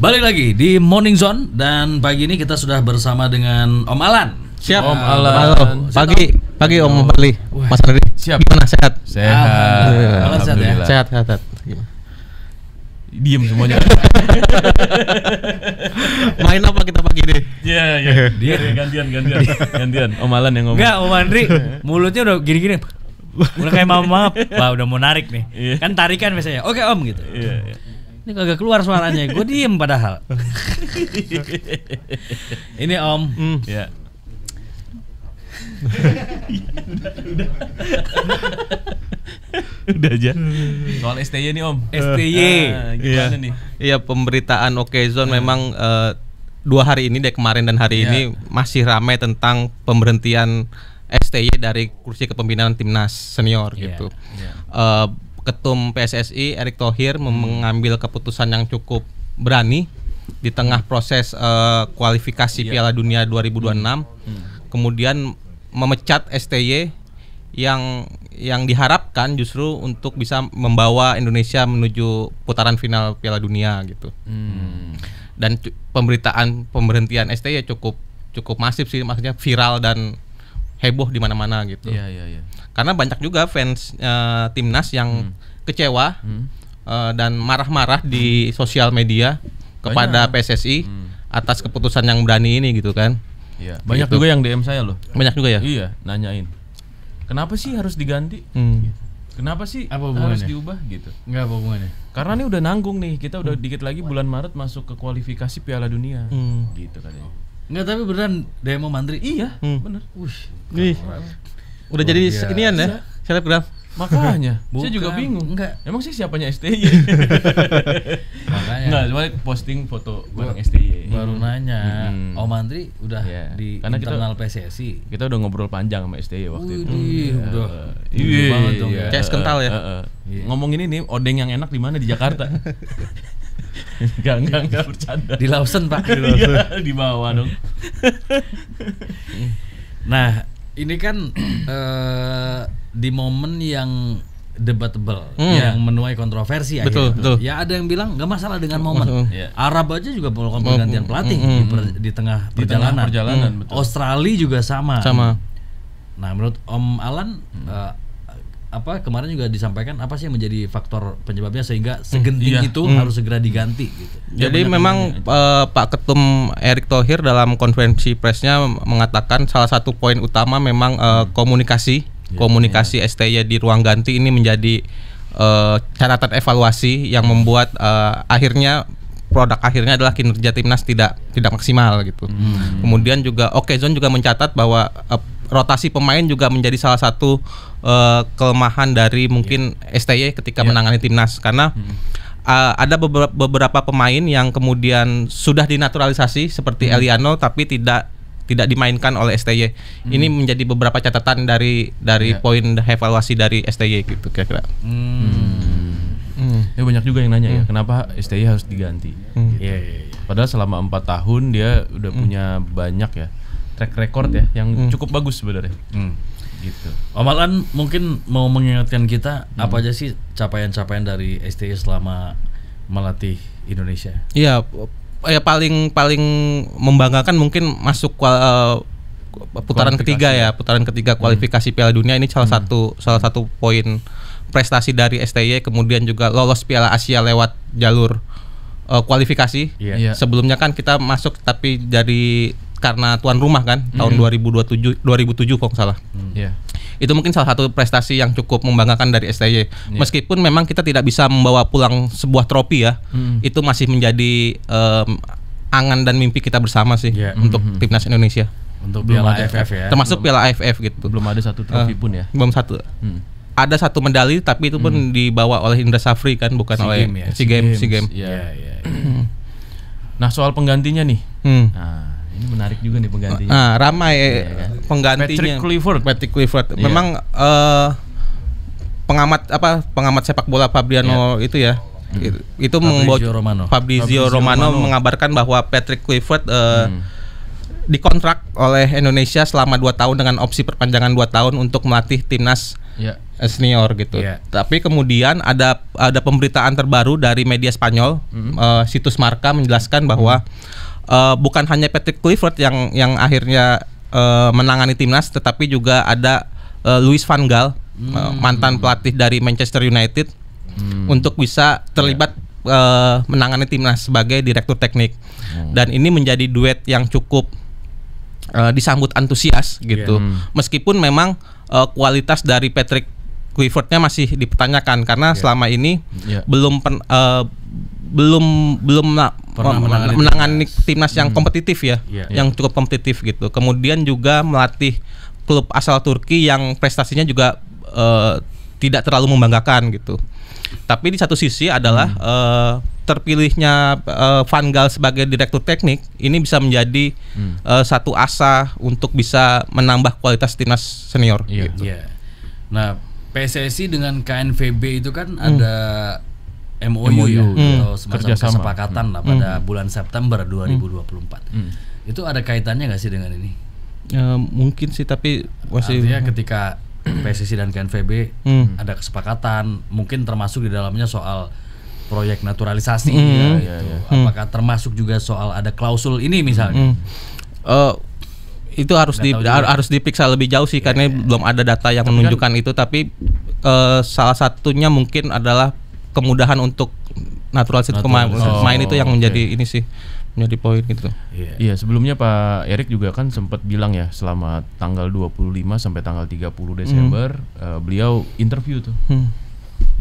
Balik lagi di Morning Zone dan pagi ini kita sudah bersama dengan Om Alan. Siap. Om Alan. Halo. Pagi Om Bali. Mas Ardi. Siap. Gimana, sehat? Sehat. Alan sehat ya? Sehat. Diem semuanya. Main apa kita pagi ini? Iya. Dia gantian. Om Alan yang ngomong. Enggak, Om Andri mulutnya udah gini-gini. Udah kayak mama. Wah, udah mau narik nih. Iya. Kan tarikan biasanya. Oke, Om gitu. Iya. Ini kagak keluar suaranya. Gue diem padahal. Ini Om. Ya. Udah aja. Soal STY nih Om. STY. Gimana nih? Iya, pemberitaan Okezone memang 2 hari ini dari kemarin dan hari Iya. ini masih ramai tentang pemberhentian STY dari kursi kepemimpinan timnas senior Iya, gitu. iya. Ketum PSSI Erick Thohir mengambil keputusan yang cukup berani di tengah proses kualifikasi Piala Dunia 2026. Kemudian memecat STY yang diharapkan justru untuk bisa membawa Indonesia menuju putaran final Piala Dunia gitu. Dan pemberhentian STY cukup masif sih, maksudnya viral dan heboh di mana-mana gitu. Iya. Karena banyak juga fans timnas yang kecewa dan marah-marah di sosial media kepada PSSI atas keputusan yang berani ini gitu kan. Iya. Banyak Gitu. juga yang DM saya loh. Banyak juga ya. Iya, nanyain. Kenapa sih harus diganti? Kenapa sih Apa harus hubungannya? diubah gitu? Enggak apa hubungannya. Karena ini udah nanggung nih. Kita udah dikit lagi bulan Maret masuk ke kualifikasi Piala Dunia. Gitu katanya. Enggak, tapi beneran demo Mandri. Iya, bener. Ih, udah jadi biasa. inian ya, selebgram. Makanya, saya Bukan, juga bingung. enggak. Emang sih siapanya STY? Makanya Enggak, cuma posting foto bareng STY. baru nanya. Mm-mm. Om Andri udah Iya. di Karena internal PSSI. Kita udah ngobrol panjang sama STY waktu itu. Widih, udah. Iya, Gede banget dong ya. Kayak kental ya. Ngomongin ini odeng yang enak di mana di Jakarta? Enggak bercanda. Di Lawson, Pak. Iya, di bawah dong. Nah, ini kan di momen yang debatable, yang menuai kontroversi Betul, akhirnya. betul. Ya ada yang bilang nggak masalah dengan momen. Iya. Arab aja juga melakukan pergantian pelatih di tengah Di tengah perjalanan. perjalanan, betul. Australia juga sama. Sama. Nah, menurut Om Alan apa kemarin juga disampaikan apa sih yang menjadi faktor penyebabnya sehingga segenting Iya. itu harus segera diganti gitu. Jadi memang Pak Ketum Erick Thohir dalam konferensi persnya mengatakan salah satu poin utama memang komunikasi STY di ruang ganti ini menjadi catatan evaluasi yang membuat akhirnya produk akhirnya adalah kinerja timnas tidak maksimal gitu. Kemudian juga Okezone juga mencatat bahwa rotasi pemain juga menjadi salah satu kelemahan dari mungkin STY ketika menangani timnas karena ada beberapa pemain yang kemudian sudah dinaturalisasi seperti Eliano tapi tidak dimainkan oleh STY. Ini menjadi beberapa catatan dari poin evaluasi dari STY gitu kira-kira. Ya banyak juga yang nanya ya, kenapa STY harus diganti? Iya. Padahal selama 4 tahun dia udah punya banyak ya track record ya yang cukup bagus sebenarnya. Gitu. Om Alan mungkin mau mengingatkan kita apa aja sih capaian-capaian dari STY selama melatih Indonesia? Iya, ya paling membanggakan mungkin masuk putaran ketiga ya, putaran ketiga kualifikasi Piala Dunia ini salah satu poin prestasi dari STY. Kemudian juga lolos Piala Asia lewat jalur kualifikasi. Iya. Sebelumnya kan kita masuk tapi karena tuan rumah kan tahun 2007 kalau nggak salah. Iya. Itu mungkin salah satu prestasi yang cukup membanggakan dari STY. Meskipun memang kita tidak bisa membawa pulang sebuah trofi ya, itu masih menjadi angan dan mimpi kita bersama sih untuk timnas Indonesia. Untuk Belum Piala ada. AFF ya. Termasuk Piala AFF gitu. Belum ada satu trofi pun ya. Belum satu. Ada satu medali tapi itu pun dibawa oleh Indra Safri kan, bukan oleh SEA Games. Iya. Nah, soal penggantinya nih. Nah, ini menarik juga nih penggantinya. Nah, ramai penggantinya. Patrick Kluivert. Iya. Memang pengamat sepak bola Fabriano itu ya. Itu Fabrizio Romano mengabarkan bahwa Patrick Kluivert dikontrak oleh Indonesia selama 2 tahun dengan opsi perpanjangan 2 tahun untuk melatih timnas senior gitu. Iya. Tapi kemudian ada pemberitaan terbaru dari media Spanyol, situs Marca menjelaskan bahwa bukan hanya Patrick Kluivert yang akhirnya menangani timnas, tetapi juga ada Louis van Gaal, mantan pelatih dari Manchester United, untuk bisa terlibat menangani timnas sebagai direktur teknik. Dan ini menjadi duet yang cukup disambut antusias gitu. Meskipun memang kualitas dari Patrick Kluivertnya masih dipertanyakan karena selama ini belum menangani timnas yang kompetitif ya, yang cukup kompetitif gitu. Kemudian juga melatih klub asal Turki yang prestasinya juga tidak terlalu membanggakan gitu. Tapi di satu sisi adalah terpilihnya Van Gaal sebagai direktur teknik ini bisa menjadi satu asa untuk bisa menambah kualitas timnas senior. Gitu. Nah, PSSI dengan KNVB itu kan ada MOU ya, atau semacam kesepakatan lah pada bulan September 2024. Itu ada kaitannya nggak sih dengan ini? Mungkin sih, tapi masih artinya ketika PSSI dan KNVB ada kesepakatan, mungkin termasuk di dalamnya soal proyek naturalisasi, apakah termasuk juga soal ada klausul ini misalnya? Itu harus diperiksa lebih jauh sih, karena belum ada data yang menunjukkan itu. Tapi salah satunya mungkin adalah kemudahan untuk naturalisasi pemain itu yang menjadi ini sih, menjadi poin gitu. Iya, sebelumnya Pak Erik juga kan sempat bilang ya, selama tanggal 25 sampai tanggal 30 Desember beliau interview tuh.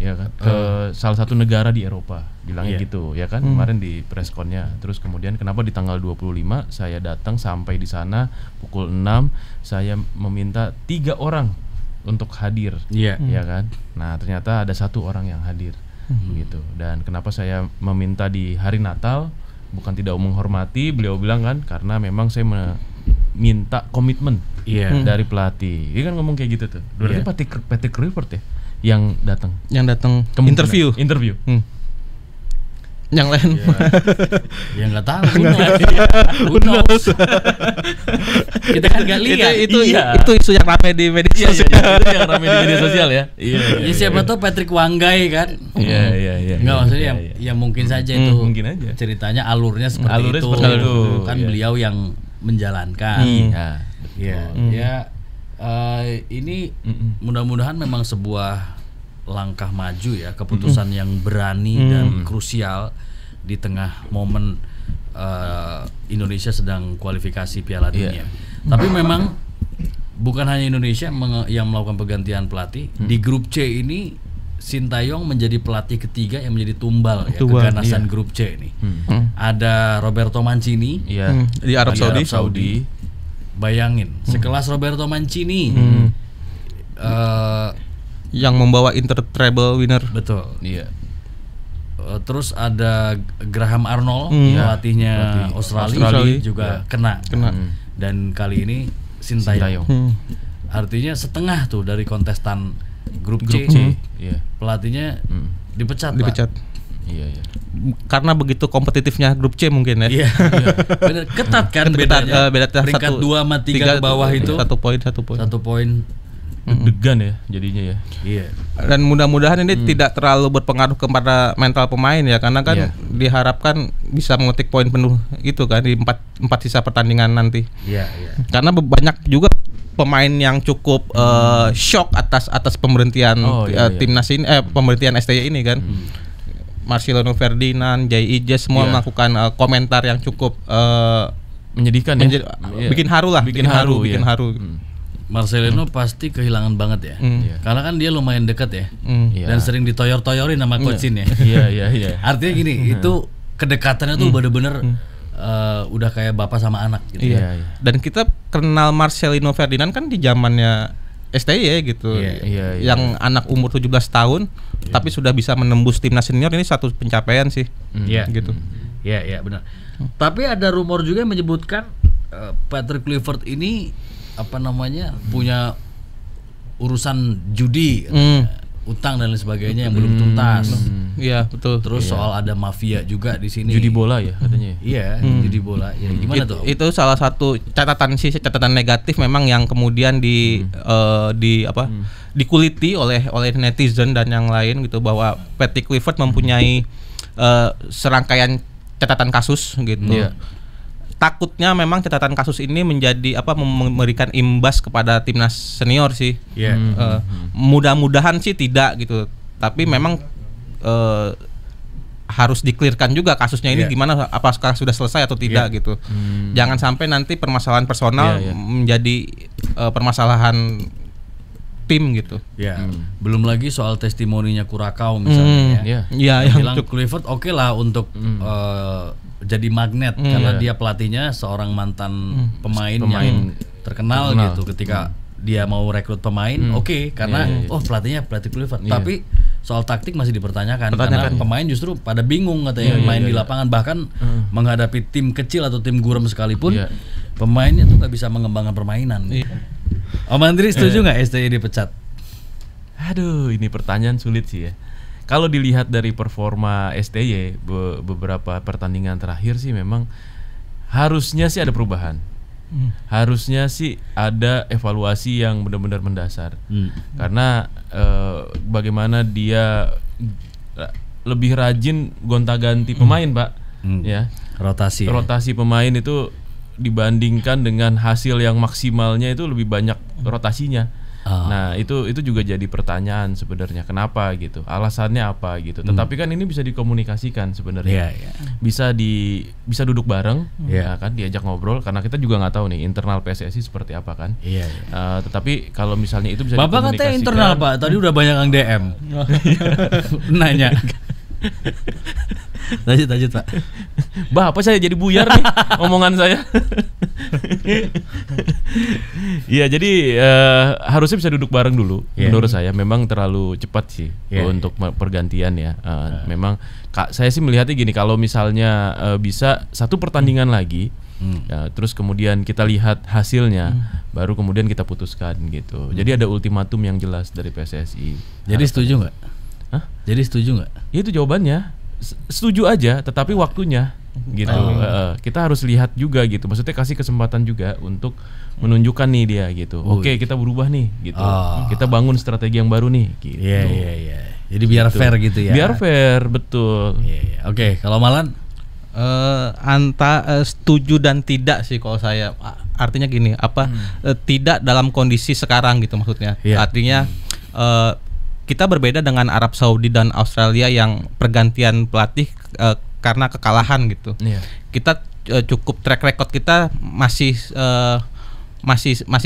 Ya kan, ke salah satu negara di Eropa, bilangnya gitu ya kan, kemarin di pressconnya. Terus kemudian kenapa di tanggal 25 saya datang, sampai di sana pukul 6 saya meminta 3 orang untuk hadir, ya kan. Nah ternyata ada 1 orang yang hadir, gitu. Dan kenapa saya meminta di hari Natal, bukan tidak menghormati, beliau bilang kan, karena memang saya minta komitmen dari pelatih. Dia kan ngomong kayak gitu tuh. Berarti Patrick Kluivert ya yang datang interview. Yang lain ya nggak tahu. Who knows? Kita kan nggak lihat. Itu isu yang ramai di media sosial. Itu yang ramai di media sosial ya. Iya, siapa tahu Patrick Wanggai kan? Iya. Nggak, maksudnya ya mungkin saja itu. Mungkin aja. Ceritanya alurnya seperti itu. Kan beliau yang menjalankan. Iya. Ini mudah-mudahan memang sebuah langkah maju ya, keputusan yang berani dan krusial di tengah momen Indonesia sedang kualifikasi Piala Dunia. Tapi memang bukan hanya Indonesia yang melakukan pergantian pelatih. Di grup C ini Sintayong menjadi pelatih ketiga yang menjadi tumbal ya, keganasan grup C ini. Ada Roberto Mancini di Arab Saudi. Bayangin, sekelas Roberto Mancini yang membawa Inter treble winner. Betul. Iya. Terus ada Graham Arnold, pelatihnya Australia juga kena. Dan kali ini Sintayong. Artinya setengah tuh dari kontestan grup C. Pelatihnya dipecat. Iya. Karena begitu kompetitifnya grup C mungkin ya. Iya. Benar, ketat kan bedanya. Peringkat 2 sama 3 ke bawah itu 1 poin. Deg-degan ya jadinya ya. Iya. Dan mudah-mudahan ini tidak terlalu berpengaruh kepada mental pemain ya, karena kan diharapkan bisa memetik poin penuh itu kan di 4 sisa pertandingan nanti. Iya. Karena banyak juga pemain yang cukup shock atas pemberhentian timnas ini, pemberhentian STY ini kan. Marcelino Ferdinand, Jay Ijes semua melakukan komentar yang cukup menyedihkan bikin haru lah, bikin haru. Marcelino pasti kehilangan banget ya, karena kan dia lumayan dekat ya, dan sering ditoyor-toyorin sama coachin ya. Iya. Artinya gini, itu kedekatannya tuh bener-bener udah kayak bapak sama anak gitu. Iya. Dan kita kenal Marcelino Ferdinand kan di zamannya STY gitu, yang anak umur 17 tahun, tapi sudah bisa menembus timnas senior, ini satu pencapaian sih. Gitu. Iya benar. Tapi ada rumor juga yang menyebutkan Patrick Kluivert ini punya urusan judi, utang dan lain sebagainya yang belum tuntas. Iya, betul. Terus soal ada mafia juga di sini. Judi bola ya katanya. Iya, judi bola. Ya, gimana tuh? Itu salah satu catatan negatif memang yang kemudian dikuliti oleh netizen dan yang lain gitu, bahwa Patty Clifford mempunyai serangkaian catatan kasus gitu. Takutnya memang catatan kasus ini menjadi memberikan imbas kepada timnas senior sih. Mudah-mudahan sih tidak gitu. Tapi memang harus diklirkan juga kasusnya ini gimana, apakah sudah selesai atau tidak gitu. Jangan sampai nanti permasalahan personal menjadi permasalahan tim gitu. Belum lagi soal testimoninya Curacao misalnya yang bilang Clifford oke lah untuk jadi magnet karena dia pelatihnya seorang mantan pemain yang terkenal gitu. Ketika dia mau rekrut pemain karena pelatih Clifford. Tapi soal taktik masih dipertanyakan karena pemain justru pada bingung katanya main di lapangan, bahkan menghadapi tim kecil atau tim gurem sekalipun pemainnya tuh nggak bisa mengembangkan permainan. Om Andri setuju nggak STY dipecat? Aduh, ini pertanyaan sulit sih ya. Kalau dilihat dari performa STY beberapa pertandingan terakhir sih memang harusnya sih ada perubahan. Harusnya sih ada evaluasi yang benar-benar mendasar. Karena bagaimana dia lebih rajin gonta-ganti pemain, Pak. Ya. Rotasi pemain itu dibandingkan dengan hasil yang maksimalnya itu lebih banyak rotasinya. Nah itu juga jadi pertanyaan sebenarnya, kenapa gitu, alasannya apa gitu. Tetapi kan ini bisa dikomunikasikan sebenarnya, bisa duduk bareng, ya kan, diajak ngobrol, karena kita juga nggak tahu nih internal PSSI seperti apa kan. Tetapi kalau misalnya itu bisa Bapak dikomunikasikan. katanya internal Pak, tadi udah banyak yang DM nanya. Lanjut Pak. Apa saya jadi buyar nih omongan saya. Iya, jadi harusnya bisa duduk bareng dulu. Menurut saya memang terlalu cepat sih untuk pergantian ya. Memang saya sih melihatnya gini, kalau misalnya bisa satu pertandingan lagi, terus kemudian kita lihat hasilnya, baru kemudian kita putuskan gitu. Jadi ada ultimatum yang jelas dari PSSI. Jadi setuju nggak? Jadi setuju nggak? Ya, itu jawabannya. Setuju aja, tetapi waktunya gitu. Kita harus lihat juga gitu. Maksudnya kasih kesempatan juga untuk menunjukkan nih dia gitu. Oke, kita berubah nih gitu. Kita bangun strategi yang baru nih gitu. Iya. Jadi biar fair gitu ya. Biar fair, betul. Oke, kalau Malan setuju dan tidak sih kalau saya. Artinya gini, tidak dalam kondisi sekarang gitu maksudnya. Artinya kita berbeda dengan Arab Saudi dan Australia yang pergantian pelatih karena kekalahan gitu. Kita cukup track record kita masih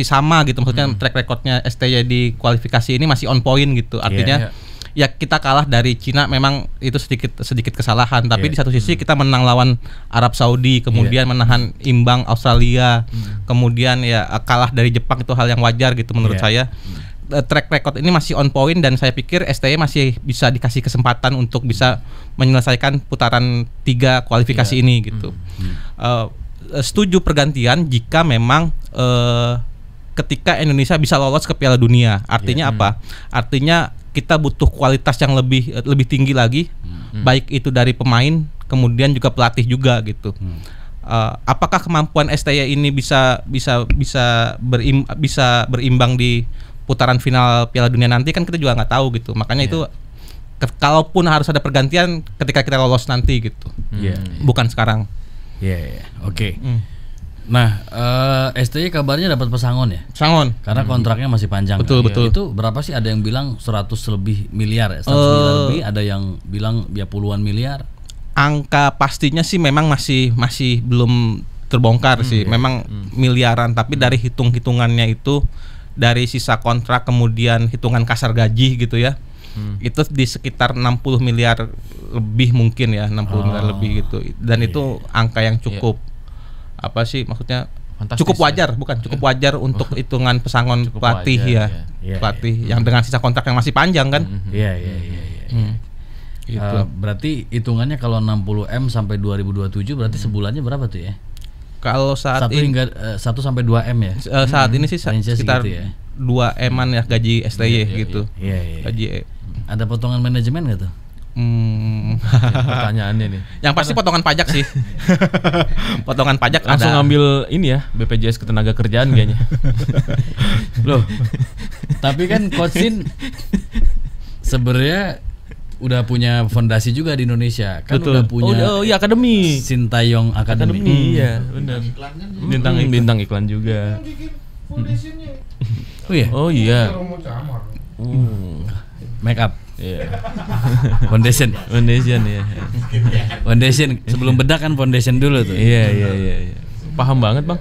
sama gitu, maksudnya track recordnya STY di kualifikasi ini masih on point gitu. Artinya ya kita kalah dari Cina memang itu sedikit kesalahan, tapi di satu sisi kita menang lawan Arab Saudi, kemudian menahan imbang Australia, kemudian ya kalah dari Jepang, itu hal yang wajar gitu menurut saya. Track record ini masih on point dan saya pikir STY masih bisa dikasih kesempatan untuk bisa menyelesaikan putaran 3 kualifikasi ini gitu. Setuju pergantian jika memang ketika Indonesia bisa lolos ke Piala Dunia. Artinya apa? Artinya kita butuh kualitas yang lebih tinggi lagi, baik itu dari pemain, kemudian juga pelatih juga gitu. Apakah kemampuan STY ini bisa berimbang di putaran final Piala Dunia nanti, kan kita juga nggak tahu gitu. Makanya itu kalaupun harus ada pergantian ketika kita lolos nanti gitu, bukan sekarang. Oke. Nah, STY kabarnya dapat pesangon ya? Pesangon. Karena kontraknya masih panjang. Betul. Itu berapa sih? Ada yang bilang 100 lebih miliar ya? 100 miliar lebih, ada yang bilang ya puluhan miliar. Angka pastinya sih memang masih belum terbongkar sih. Memang miliaran, tapi dari hitungannya itu, dari sisa kontrak kemudian hitungan kasar gaji gitu ya, itu di sekitar 60 miliar lebih mungkin ya, 60 miliar lebih gitu. Dan itu angka yang cukup apa sih maksudnya, fantastis, cukup wajar cukup wajar untuk hitungan pesangon pelatih pelatih yang dengan sisa kontrak yang masih panjang kan. Gitu. Berarti hitungannya kalau 60M sampai 2027 berarti sebulannya berapa tuh ya? Kalau saat 1 hingga 1 sampai 2M ya. Saat ini sih sekitar ya? 2M-an ya gaji STY gitu. Gaji. Ada potongan manajemen nggak tuh? Pertanyaannya nih. Yang pasti potongan pajak sih. Potongan pajak langsung ada. ngambil ini ya, BPJS Ketenagakerjaan kayaknya. Loh. Tapi kan Coach Sin sebenarnya udah punya fondasi juga di Indonesia. Kan Betul. udah punya iya akademi. Sintayong Academy. Iya, benar. Bintang iklan juga. Oh iya. Oh iya. Make up. Iya. Foundation ya. Foundation sebelum bedak kan foundation dulu tuh. Iya. Paham banget, Bang.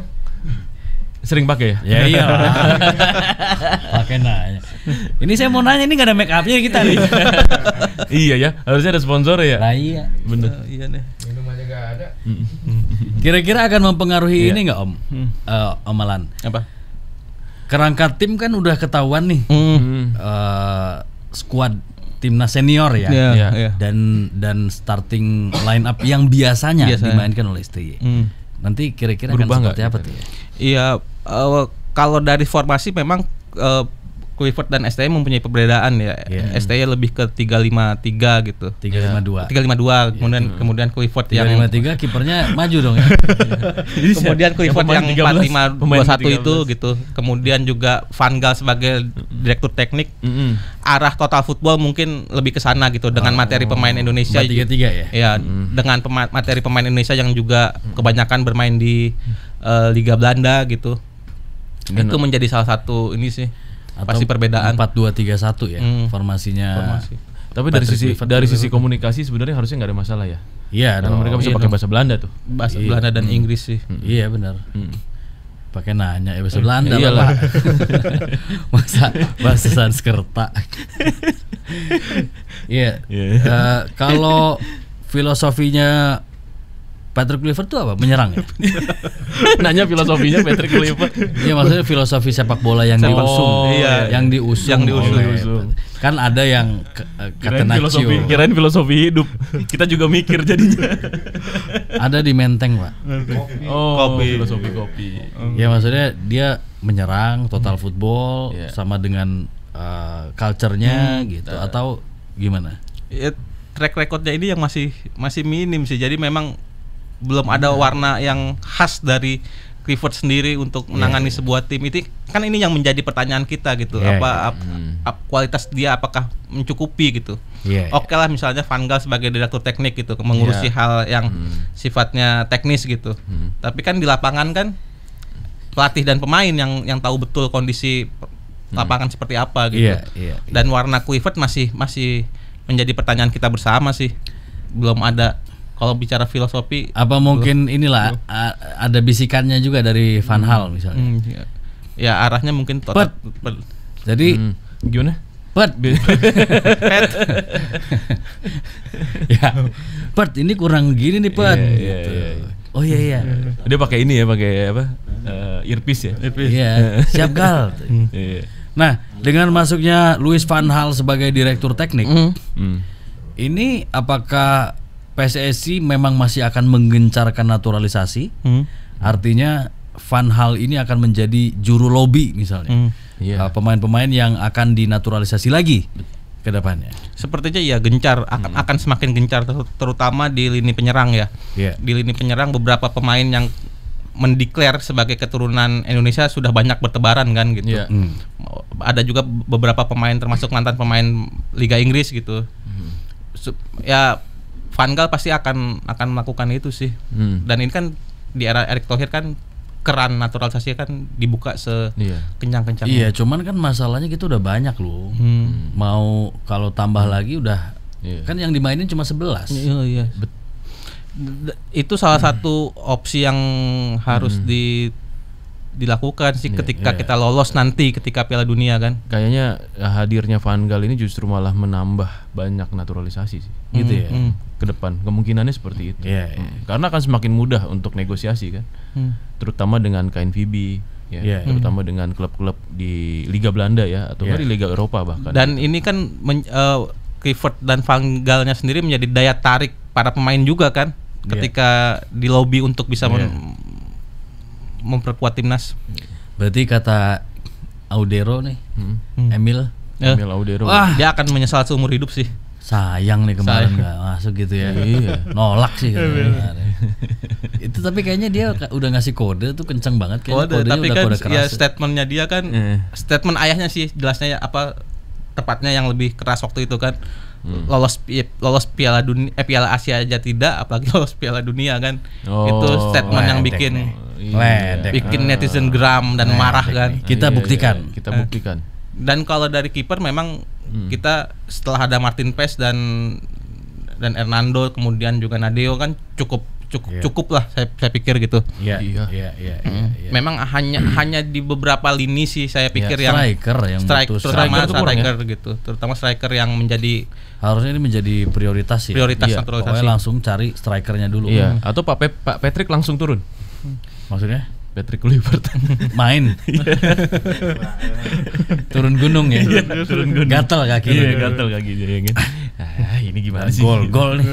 Sering pakai ya? Ya iya. Pakai nanya. Ini saya mau nanya, ini nggak ada make upnya kita nih. Iya ya, harusnya ada sponsor ya. Nah, iya. Bener. Iya nih. Minum aja nggak ada. Kira-kira akan mempengaruhi ini nggak Om? Om Alan. Apa? Kerangka tim kan udah ketahuan nih. Squad timnas senior ya. Iya. Dan starting line up yang biasanya dimainkan oleh STY. Nanti kira-kira akan seperti apa tuh? Iya, kalau dari formasi memang Kluivert dan STY mempunyai perbedaan ya. STY lebih ke 3-5-3 gitu. 3-5-2. 3-5-2. Kemudian Kluivert yang 3-5-3 kipernya maju dong ya. Kemudian Kluivert yang 4-5-2-1 itu gitu. Kemudian juga Van Gaal sebagai direktur teknik. Arah total football mungkin lebih ke sana gitu dengan materi pemain Indonesia 4-3-3 ya. Ya, dengan materi pemain Indonesia yang juga kebanyakan bermain di Liga Belanda gitu. Itu menjadi salah satu ini sih. Atau pasti perbedaan 4-2-3-1 ya formasinya. Tapi dari sisi komunikasi sebenarnya harusnya nggak ada masalah ya. Iya, karena mereka bisa pakai bahasa Belanda tuh. Bahasa Belanda dan Inggris sih. Iya benar. Pakai nanya ya bahasa Belanda lah. Masa bahasa Sanskerta. Iya. Kalau filosofinya Patrick Kluivert itu apa? Menyerang ya? Nanya filosofinya Patrick Kluivert. Iya, maksudnya filosofi sepak bola yang diusung. Yang diusung. Kan ada yang Catenaccio. Kirain filosofi hidup. Kita juga mikir jadinya. Ada di Menteng, Pak. Filosofi kopi. Ya maksudnya dia menyerang total football sama dengan culture-nya gitu atau gimana? Ya, track recordnya ini yang masih minim sih. Jadi memang belum ada warna yang khas dari Kluivert sendiri untuk menangani sebuah tim. Itu kan ini yang menjadi pertanyaan kita gitu. Kualitas dia apakah mencukupi gitu. Oke lah misalnya Van Gaal sebagai direktur teknik gitu mengurusi hal yang sifatnya teknis gitu. Tapi kan di lapangan kan pelatih dan pemain yang tahu betul kondisi lapangan seperti apa gitu. Dan warna Kluivert masih menjadi pertanyaan kita bersama sih. Belum ada. Kalau bicara filosofi, apa mungkin inilah ada bisikannya juga dari Van Gaal misalnya. Ya arahnya mungkin total. Jadi gimana? Pet ini kurang gini nih Pet. Oh iya. Dia pakai ini ya, pakai apa? Earpiece ya. Iya. Siap Gal. Nah, dengan masuknya Louis van Gaal sebagai direktur teknik, ini apakah PSSI memang masih akan menggencarkan naturalisasi? Artinya Van Gaal ini akan menjadi juru lobby misalnya. Pemain-pemain yang akan dinaturalisasi lagi ke depannya. Sepertinya ya gencar, akan semakin gencar terutama di lini penyerang ya. Di lini penyerang beberapa pemain yang mendeklar sebagai keturunan Indonesia sudah banyak bertebaran kan gitu. Ada juga beberapa pemain termasuk mantan pemain Liga Inggris gitu. Ya Van Gaal pasti akan melakukan itu sih. Dan ini kan di era Erick Thohir kan keran naturalisasi kan dibuka sekencang-kencangnya. Iya, cuman kan masalahnya gitu udah banyak loh. Mau kalau tambah lagi udah kan yang dimainin cuma 11. Iya. Itu salah satu opsi yang harus dilakukan sih ketika kita lolos nanti ketika Piala Dunia kan. Kayaknya hadirnya Van Gaal ini justru malah menambah banyak naturalisasi sih. Gitu ya. Ke depan kemungkinannya seperti itu. Karena akan semakin mudah untuk negosiasi kan. Terutama dengan KNVB terutama dengan klub-klub di Liga Belanda ya atau di Liga Eropa bahkan. Dan ini kan Kluivert dan Van Gaalnya sendiri menjadi daya tarik para pemain juga kan ketika di lobby untuk bisa memperkuat timnas. Berarti kata Audero nih, Emil Audero. Dia akan menyesal seumur hidup sih. sayang nih kemarin nggak masuk gitu ya. Nolak sih itu, tapi kayaknya dia udah ngasih kode tuh kenceng banget kayaknya. Tapi udah kan kode keras ya statementnya dia kan statement ayahnya sih jelasnya ya, apa tepatnya yang lebih keras waktu itu kan. Lolos Piala Asia aja tidak, apalagi lolos Piala Dunia kan. Itu statement yang bikin netizen geram dan marah kan. Kita buktikan. Dan kalau dari kiper memang kita setelah ada Martin Pes dan Hernando, kemudian juga Nadeo kan cukup lah saya pikir gitu. Iya. Memang hanya di beberapa lini sih saya pikir yang striker gitu, terutama striker yang menjadi harusnya ini menjadi prioritas ya. Pokoknya langsung cari strikernya dulu. Iya. Atau Pak Patrick langsung turun. Maksudnya? Patrick Kluivert main. Turun gunung ya. Turun gunung. Gatal kakinya. Iya, gatal kakinya ya kan. Ini gimana sih? Gol nih.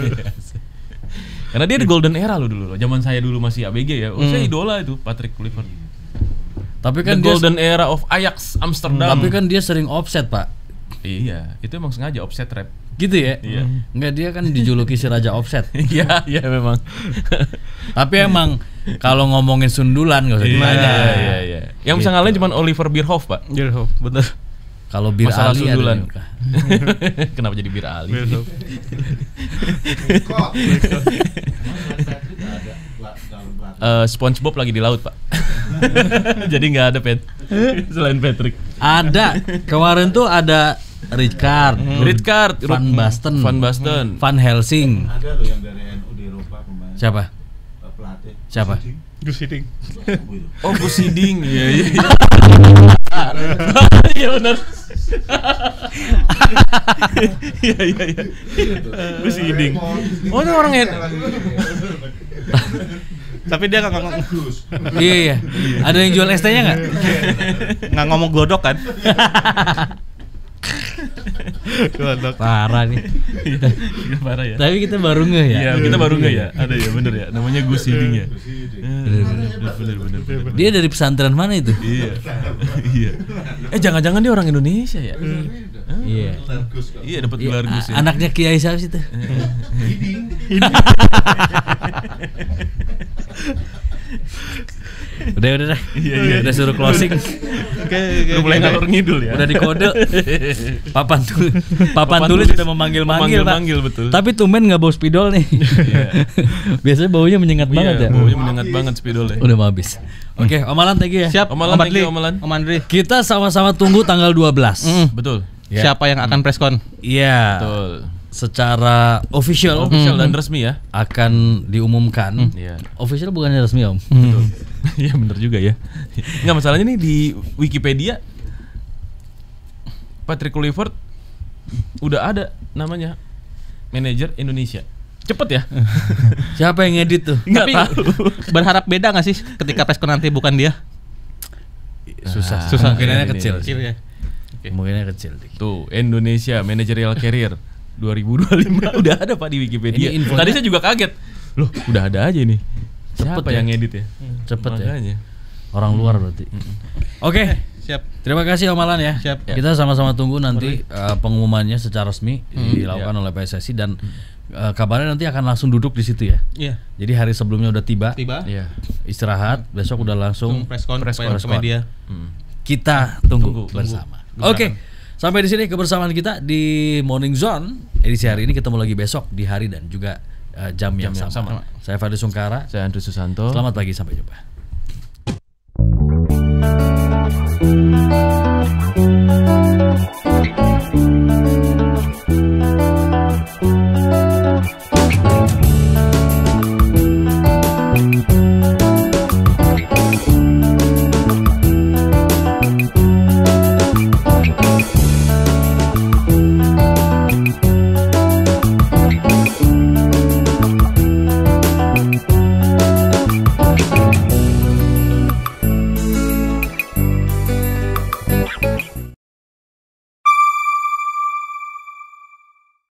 Karena dia di golden era dulu. Zaman saya dulu masih ABG ya. Saya idola itu Patrick Kluivert. Tapi kan golden era of Ajax Amsterdam. Tapi kan dia sering offset, Pak. Iya, itu emang sengaja offset trap. Gitu ya? Iya. Enggak, dia kan dijuluki si Raja Offset. Iya memang. Tapi emang kalau ngomongin sundulan enggak usah ditanya. Iya. Yang bisa ngalahin cuma Oliver Bierhoff, Pak. Bierhoff, betul. Kalau Bir Ali sundulan. Kenapa jadi Bir Ali? SpongeBob lagi di laut, Pak. Jadi nggak ada selain Patrick. Ada. Kemarin tuh ada Rijkaard, Van Basten, Van Helsing. Ada loh yang dari NU di Eropa kemarin. Siapa? Pelatih. Siapa? Gus Hiddink. Oh, Gus Hiddink. Iya. Iya benar. Iya. Gus Hiddink. Oh, itu orang Tapi dia nggak ngomong. Iya. Ada yang jual ST-nya nggak? Nggak ngomong glodok kan? Parah nih. Parah ya. Tapi kita baru ngeh ya. Iya, kita baru ngeh ya. Ada ya, bener ya. Namanya Gus Hiddink ya. Bener. Dia dari pesantren mana itu? Iya. Jangan-jangan dia orang Indonesia ya? Iya. Iya, dapat gelar Gus ya. Anaknya Kiai siapa sih itu? Udah. Iya. Udah suruh closing. Udah mulai ngalor ngidul ya. Udah dikode. Papan tulis sudah memanggil-manggil, Pak. Betul. Tapi tumben nggak bau spidol nih. Biasanya baunya menyengat banget ya. Baunya menyengat banget spidolnya. Udah mau habis. Oke, Om Alan, thank you ya. Siap. Om Andri. Kita sama-sama tunggu tanggal 12. Betul. Siapa yang akan preskon? Iya. Betul. Secara official dan resmi ya akan diumumkan. Iya. Official bukannya resmi, Om. Betul. Iya benar juga ya. Nggak, masalahnya nih di Wikipedia Patrick Kluivert udah ada namanya manajer Indonesia. Cepet ya. Siapa yang ngedit tuh? Nggak tahu. Berharap beda nggak sih ketika preskon nanti bukan dia? Susah. Kemungkinannya kecil. Ya. Kemungkinannya kecil. Tuh, Indonesia Managerial Career 2025 udah ada, Pak, di Wikipedia. Tadi saya juga kaget. Loh, udah ada aja nih. Siapa yang ngedit ya? Cepet makanya. Ya. Orang luar berarti. Oke. Siap. Terima kasih Om Alan ya. Siap. Kita sama-sama tunggu nanti pengumumannya secara resmi dilakukan oleh PSSI dan kabarnya nanti akan langsung duduk di situ ya. Iya. Jadi hari sebelumnya udah tiba. Iya. Istirahat, besok udah langsung preskon media. Kita tunggu bersama. Oke. Sampai di sini kebersamaan kita di Morning Zone edisi hari ini. Ketemu lagi besok di hari dan juga jam yang sama. Saya Fadil Sungkara. Saya Andri Susanto. Selamat pagi, sampai jumpa.